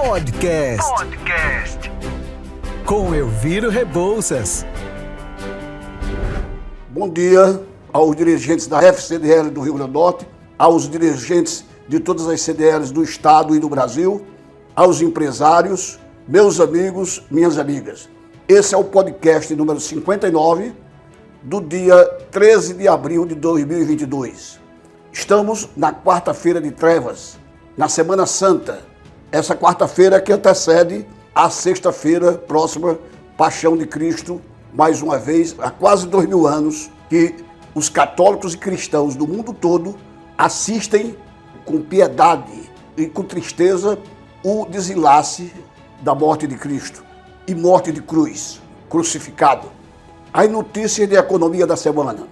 Podcast. Com Elviro Rebouças. Bom dia aos dirigentes da FCDL do Rio Grande do Norte, aos dirigentes de todas as CDLs do Estado e do Brasil, aos empresários, meus amigos, minhas amigas. Esse é o podcast número 59 do dia 13 de abril de 2022. Estamos na quarta-feira de trevas, na Semana Santa. Essa quarta-feira que antecede a sexta-feira próxima, Paixão de Cristo, mais uma vez, há quase 2000 anos, que os católicos e cristãos do mundo todo assistem com piedade e com tristeza o desenlace da morte de Cristo e morte de cruz, crucificado. As notícias de economia da semana.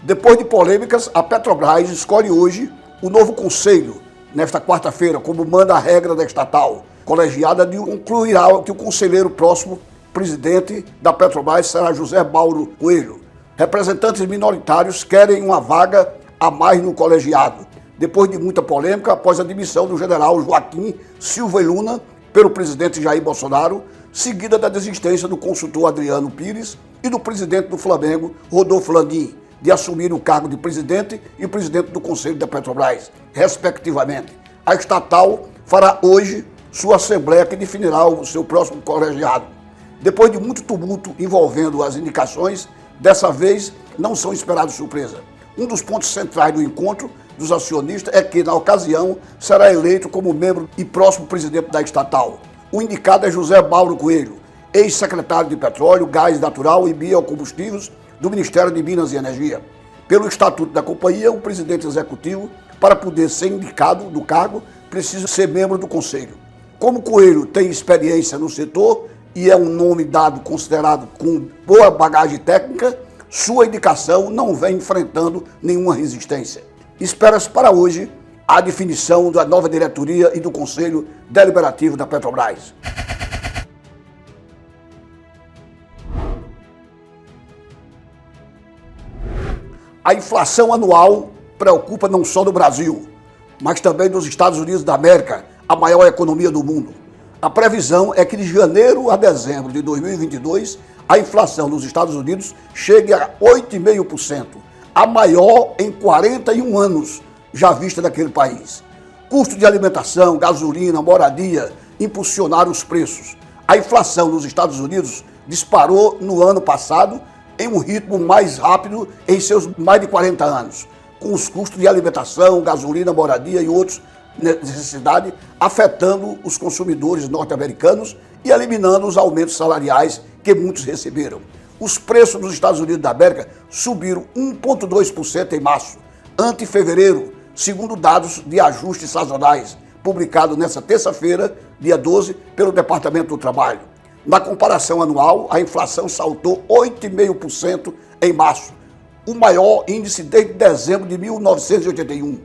Depois de polêmicas, a Petrobras escolhe hoje o novo conselho, nesta quarta-feira, como manda a regra da estatal. Colegiada concluirá que o conselheiro próximo presidente da Petrobras será José Mauro Coelho. Representantes minoritários querem uma vaga a mais no colegiado, depois de muita polêmica após a demissão do general Joaquim Silva e Luna pelo presidente Jair Bolsonaro, seguida da desistência do consultor Adriano Pires e do presidente do Flamengo, Rodolfo Landim, de assumir o cargo de presidente e presidente do Conselho da Petrobras, respectivamente. A estatal fará hoje sua assembleia que definirá o seu próximo colegiado. Depois de muito tumulto envolvendo as indicações, dessa vez não são esperados surpresa. Um dos pontos centrais do encontro dos acionistas é que, na ocasião, será eleito como membro e próximo presidente da estatal. O indicado é José Mauro Coelho, ex-secretário de Petróleo, Gás Natural e Biocombustíveis do Ministério de Minas e Energia. Pelo estatuto da companhia, o presidente executivo, para poder ser indicado do cargo, precisa ser membro do conselho. Como Coelho tem experiência no setor e é um nome dado considerado com boa bagagem técnica, sua indicação não vem enfrentando nenhuma resistência. Espera-se para hoje a definição da nova diretoria e do Conselho Deliberativo da Petrobras. A inflação anual preocupa não só no Brasil, mas também nos Estados Unidos da América, a maior economia do mundo. A previsão é que de janeiro a dezembro de 2022, a inflação nos Estados Unidos chegue a 8,5%, a maior em 41 anos já vista naquele país. Custo de alimentação, gasolina, moradia impulsionaram os preços. A inflação nos Estados Unidos disparou no ano passado em um ritmo mais rápido em seus mais de 40 anos, com os custos de alimentação, gasolina, moradia e outras necessidades afetando os consumidores norte-americanos e eliminando os aumentos salariais que muitos receberam. Os preços nos Estados Unidos da América subiram 1,2% em março, ante fevereiro, segundo dados de ajustes sazonais, publicados nesta terça-feira, dia 12, pelo Departamento do Trabalho. Na comparação anual, a inflação saltou 8,5% em março, o maior índice desde dezembro de 1981.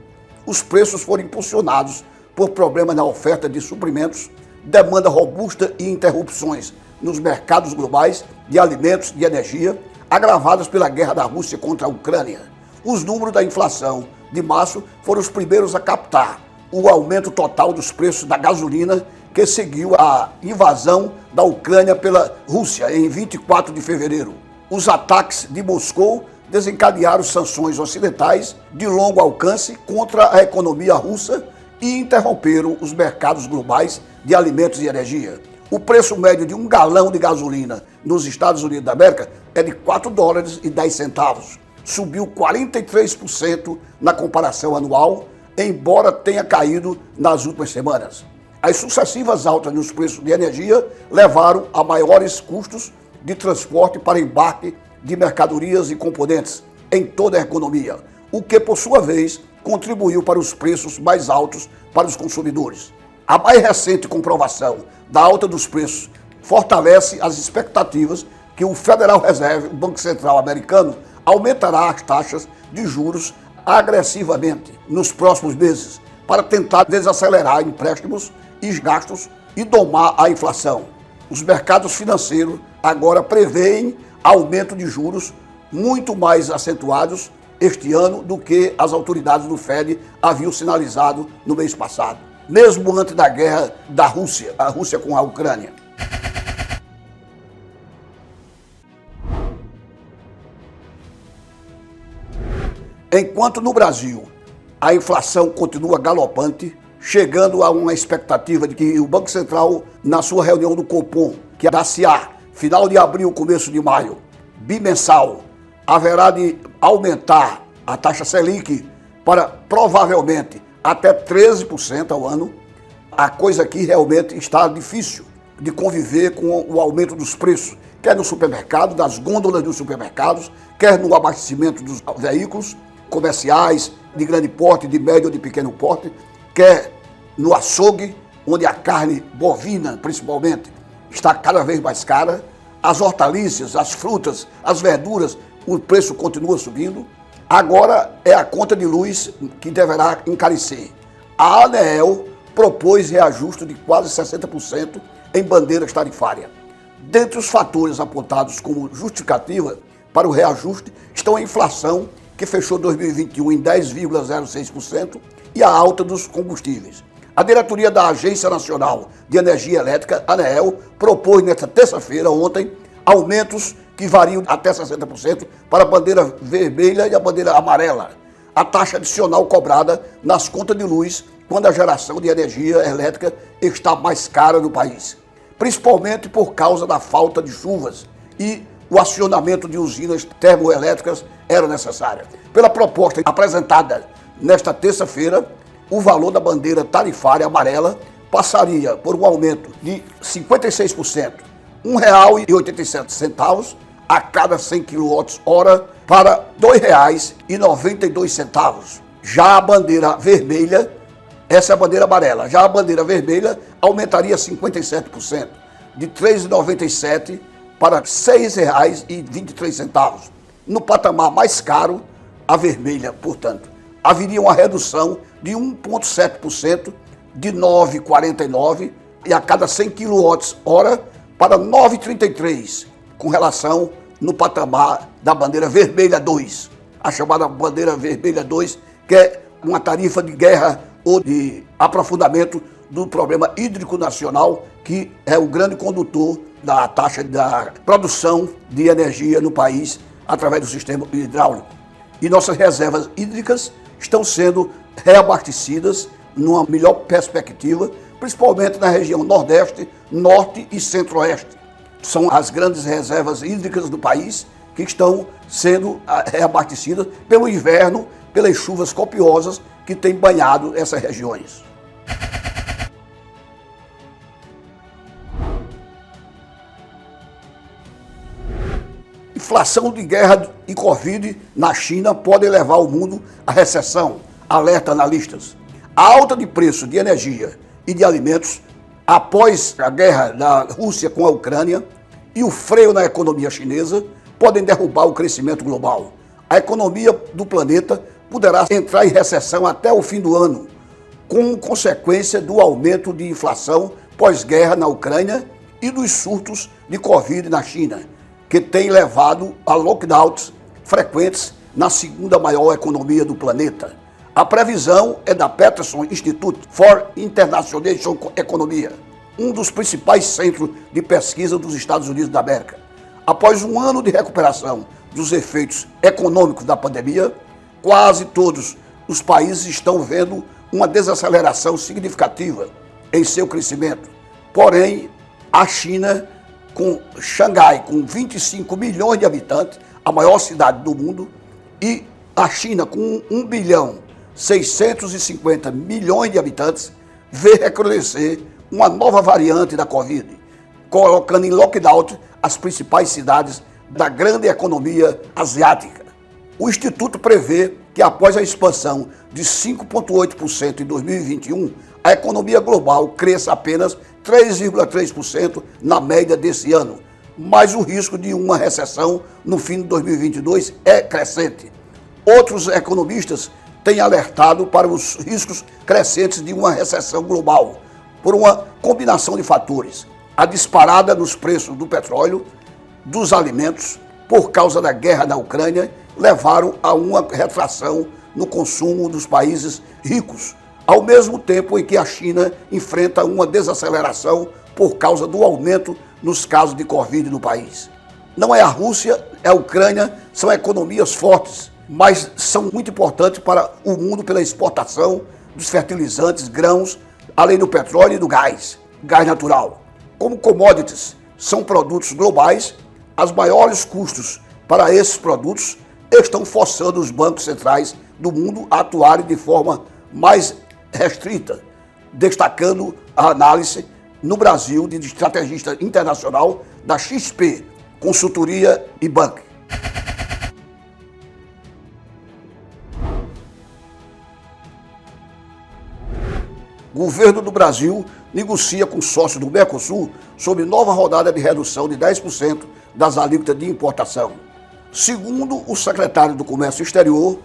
Os preços foram impulsionados por problemas na oferta de suprimentos, demanda robusta e interrupções nos mercados globais de alimentos e energia, agravadas pela guerra da Rússia contra a Ucrânia. Os números da inflação de março foram os primeiros a captar o aumento total dos preços da gasolina, que seguiu a invasão da Ucrânia pela Rússia em 24 de fevereiro. Os ataques de Moscou desencadearam sanções ocidentais de longo alcance contra a economia russa e interromperam os mercados globais de alimentos e energia. O preço médio de um galão de gasolina nos Estados Unidos da América é de $4,10. Subiu 43% na comparação anual, embora tenha caído nas últimas semanas. As sucessivas altas nos preços de energia levaram a maiores custos de transporte para embarque de mercadorias e componentes em toda a economia, o que, por sua vez, contribuiu para os preços mais altos para os consumidores. A mais recente comprovação da alta dos preços fortalece as expectativas que o Federal Reserve, o Banco Central americano, aumentará as taxas de juros agressivamente nos próximos meses para tentar desacelerar empréstimos e gastos e domar a inflação. Os mercados financeiros agora preveem aumento de juros muito mais acentuados este ano do que as autoridades do FED haviam sinalizado no mês passado, mesmo antes da guerra da Rússia, a Rússia com a Ucrânia. Enquanto no Brasil a inflação continua galopante, chegando a uma expectativa de que o Banco Central, na sua reunião do Copom, que é da CA, final de abril, começo de maio, bimensal, haverá de aumentar a taxa Selic para provavelmente até 13% ao ano, a coisa aqui realmente está difícil de conviver com o aumento dos preços, quer no supermercado, das gôndolas dos supermercados, quer no abastecimento dos veículos comerciais de grande porte, de médio ou de pequeno porte, quer no açougue, onde a carne bovina, principalmente, está cada vez mais cara, as hortaliças, as frutas, as verduras, o preço continua subindo. Agora é a conta de luz que deverá encarecer. A ANEEL propôs reajuste de quase 60% em bandeiras tarifárias. Dentre os fatores apontados como justificativa para o reajuste estão a inflação, que fechou 2021 em 10,06%, e a alta dos combustíveis. A diretoria da Agência Nacional de Energia Elétrica, ANEEL, propôs nesta terça-feira, ontem, aumentos que variam até 60% para a bandeira vermelha e a bandeira amarela. A taxa adicional cobrada nas contas de luz quando a geração de energia elétrica está mais cara no país, principalmente por causa da falta de chuvas e o acionamento de usinas termoelétricas era necessário. Pela proposta apresentada nesta terça-feira, o valor da bandeira tarifária amarela passaria por um aumento de 56%, R$ 1,87 a cada 100 kWh para R$ 2,92. Já a bandeira vermelha, essa é a bandeira amarela, já a bandeira vermelha aumentaria 57%, de R$ 3,97 para R$ 6,23. No patamar mais caro, a vermelha, portanto, haveria uma redução de 1,7%, de R$ 9,49 e a cada 100 kWh para R$ 9,33, com relação no patamar da bandeira vermelha 2, a chamada bandeira vermelha 2, que é uma tarifa de guerra ou de aprofundamento do problema hídrico nacional, que é o grande condutor da taxa da produção de energia no país através do sistema hidráulico. E nossas reservas hídricas estão sendo reabastecidas numa melhor perspectiva, principalmente na região Nordeste, Norte e Centro-Oeste. São as grandes reservas hídricas do país que estão sendo reabastecidas pelo inverno, pelas chuvas copiosas que têm banhado essas regiões. Inflação de guerra e Covid na China podem levar o mundo à recessão, alerta analistas. A alta de preço de energia e de alimentos após a guerra da Rússia com a Ucrânia e o freio na economia chinesa podem derrubar o crescimento global. A economia do planeta poderá entrar em recessão até o fim do ano, com consequência do aumento de inflação pós-guerra na Ucrânia e dos surtos de Covid na China, que tem levado a lockdowns frequentes na segunda maior economia do planeta. A previsão é da Peterson Institute for International Economy, um dos principais centros de pesquisa dos Estados Unidos da América. Após um ano de recuperação dos efeitos econômicos da pandemia, quase todos os países estão vendo uma desaceleração significativa em seu crescimento. Porém, a China, com Xangai, com 25 milhões de habitantes, a maior cidade do mundo, e a China, com 1,650 bilhões de habitantes, vê recrudescer uma nova variante da Covid, colocando em lockdown as principais cidades da grande economia asiática. O Instituto prevê que após a expansão de 5,8% em 2021, a economia global cresça apenas 3,3% na média desse ano, mas o risco de uma recessão no fim de 2022 é crescente. Outros economistas têm alertado para os riscos crescentes de uma recessão global, por uma combinação de fatores: a disparada nos preços do petróleo, dos alimentos, por causa da guerra na Ucrânia levaram a uma retração no consumo dos países ricos, ao mesmo tempo em que a China enfrenta uma desaceleração por causa do aumento nos casos de Covid no país. Não é a Rússia, é a Ucrânia, são economias fortes, mas são muito importantes para o mundo pela exportação dos fertilizantes, grãos, além do petróleo e do gás natural. Como commodities são produtos globais, os maiores custos para esses produtos estão forçando os bancos centrais do mundo a atuarem de forma mais restrita, destacando a análise no Brasil de estrategista internacional da XP, Consultoria e Banco. O governo do Brasil negocia com sócios do Mercosul sobre nova rodada de redução de 10% das alíquotas de importação. Segundo o secretário do Comércio Exterior,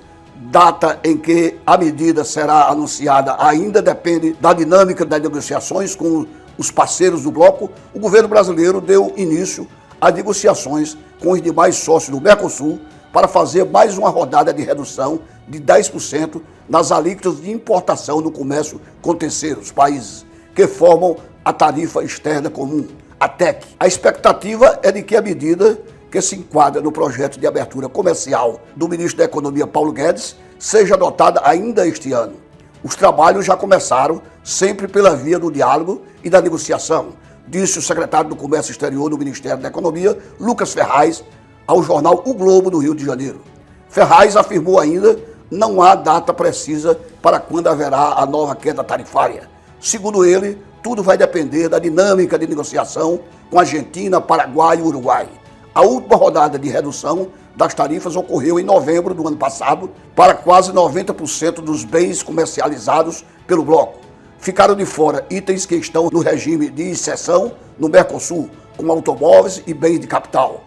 data em que a medida será anunciada ainda depende da dinâmica das negociações com os parceiros do bloco. O governo brasileiro deu início a negociações com os demais sócios do Mercosul para fazer mais uma rodada de redução de 10% nas alíquotas de importação no comércio com terceiros países, que formam a tarifa externa comum, a TEC. A expectativa é de que a medida, que se enquadra no projeto de abertura comercial do ministro da Economia, Paulo Guedes, seja adotada ainda este ano. Os trabalhos já começaram, sempre pela via do diálogo e da negociação, disse o secretário do Comércio Exterior do Ministério da Economia, Lucas Ferraz, ao jornal O Globo do Rio de Janeiro. Ferraz afirmou ainda que não há data precisa para quando haverá a nova queda tarifária. Segundo ele, tudo vai depender da dinâmica de negociação com a Argentina, Paraguai e Uruguai. A última rodada de redução das tarifas ocorreu em novembro do ano passado para quase 90% dos bens comercializados pelo bloco. Ficaram de fora itens que estão no regime de exceção no Mercosul, como automóveis e bens de capital.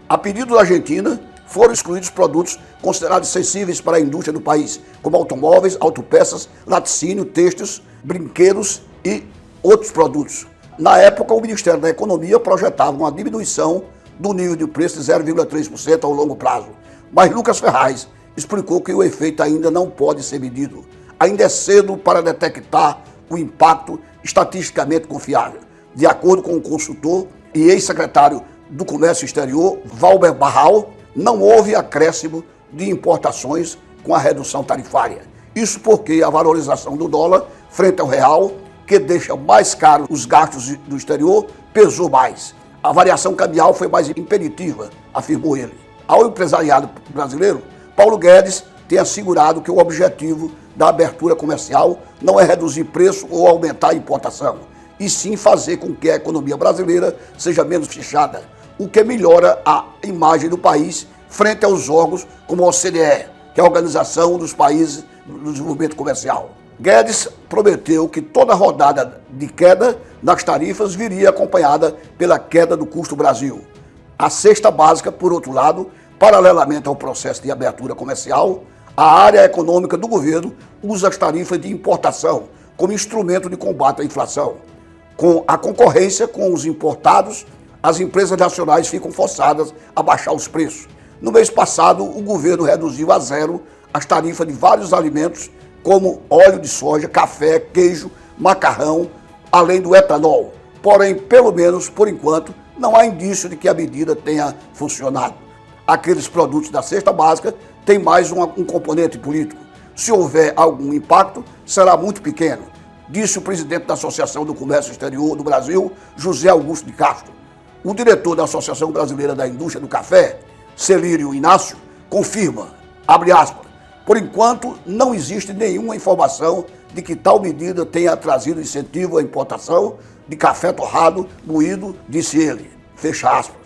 A pedido da Argentina, foram excluídos produtos considerados sensíveis para a indústria do país, como automóveis, autopeças, laticínio, têxteis, brinquedos e outros produtos. Na época, o Ministério da Economia projetava uma diminuição do nível de preço de 0,3% ao longo prazo. Mas Lucas Ferraz explicou que o efeito ainda não pode ser medido. Ainda é cedo para detectar o impacto estatisticamente confiável. De acordo com o consultor e ex-secretário do Comércio Exterior, Valber Barral, não houve acréscimo de importações com a redução tarifária. Isso porque a valorização do dólar frente ao real, que deixa mais caro os gastos do exterior, pesou mais. A variação cambial foi mais impeditiva, afirmou ele. Ao empresariado brasileiro, Paulo Guedes tem assegurado que o objetivo da abertura comercial não é reduzir preço ou aumentar a importação, e sim fazer com que a economia brasileira seja menos fechada, o que melhora a imagem do país frente aos órgãos como a OCDE, que é a Organização dos Países do Desenvolvimento Comercial. Guedes prometeu que toda rodada de queda nas tarifas viria acompanhada pela queda do custo Brasil. A cesta básica, por outro lado, paralelamente ao processo de abertura comercial, a área econômica do governo usa as tarifas de importação como instrumento de combate à inflação. Com a concorrência com os importados, as empresas nacionais ficam forçadas a baixar os preços. No mês passado, o governo reduziu a zero as tarifas de vários alimentos, como óleo de soja, café, queijo, macarrão, além do etanol. Porém, pelo menos por enquanto, não há indício de que a medida tenha funcionado. Aqueles produtos da cesta básica têm mais um componente político. Se houver algum impacto, será muito pequeno, disse o presidente da Associação do Comércio Exterior do Brasil, José Augusto de Castro. O diretor da Associação Brasileira da Indústria do Café, Celírio Inácio, confirma, abre aspas, por enquanto não existe nenhuma informação de que tal medida tenha trazido incentivo à importação de café torrado, moído, disse ele, fecha aspas.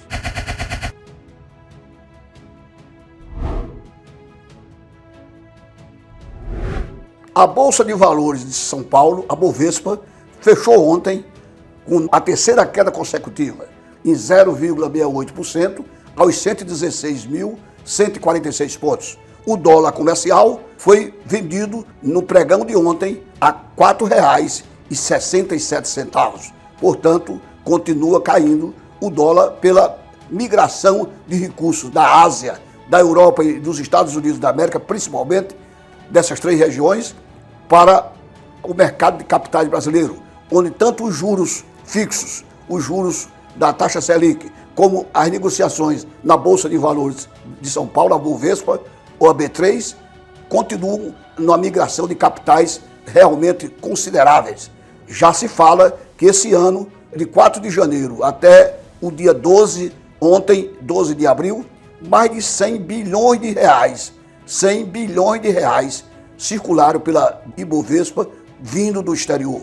A Bolsa de Valores de São Paulo, a Bovespa, fechou ontem com a terceira queda consecutiva, em 0,68% aos 116.146 pontos. O dólar comercial foi vendido no pregão de ontem a R$ 4,67. Portanto, continua caindo o dólar pela migração de recursos da Ásia da Europa e dos Estados Unidos da América, principalmente dessas três regiões, para o mercado de capitais brasileiro, onde tanto os juros fixos, os juros da taxa Selic, como as negociações na Bolsa de Valores de São Paulo, a Bovespa ou a B3, continuam numa migração de capitais realmente consideráveis. Já se fala que esse ano, de 4 de janeiro até o dia 12, ontem, 12 de abril, mais de 100 bilhões de reais, 100 bilhões de reais circularam pela Ibovespa vindo do exterior,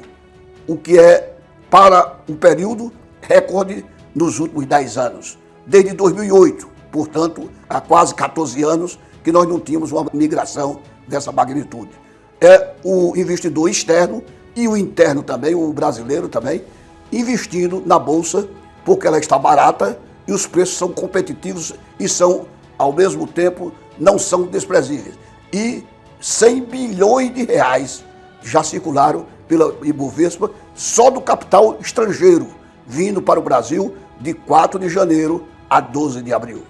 o que é, para um período, recorde nos últimos 10 anos. Desde 2008, portanto, há quase 14 anos que nós não tínhamos uma migração dessa magnitude. É o investidor externo e o interno também, o brasileiro também, investindo na Bolsa, porque ela está barata e os preços são competitivos e são, ao mesmo tempo, não são desprezíveis. E 100 bilhões de reais já circularam pela Ibovespa só do capital estrangeiro, vindo para o Brasil de 4 de janeiro a 12 de abril.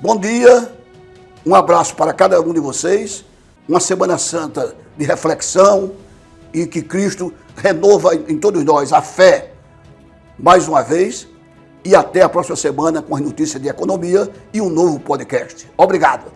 Bom dia, um abraço para cada um de vocês, uma Semana Santa de reflexão e que Cristo renova em todos nós a fé mais uma vez e até a próxima semana com as notícias de economia e um novo podcast. Obrigado.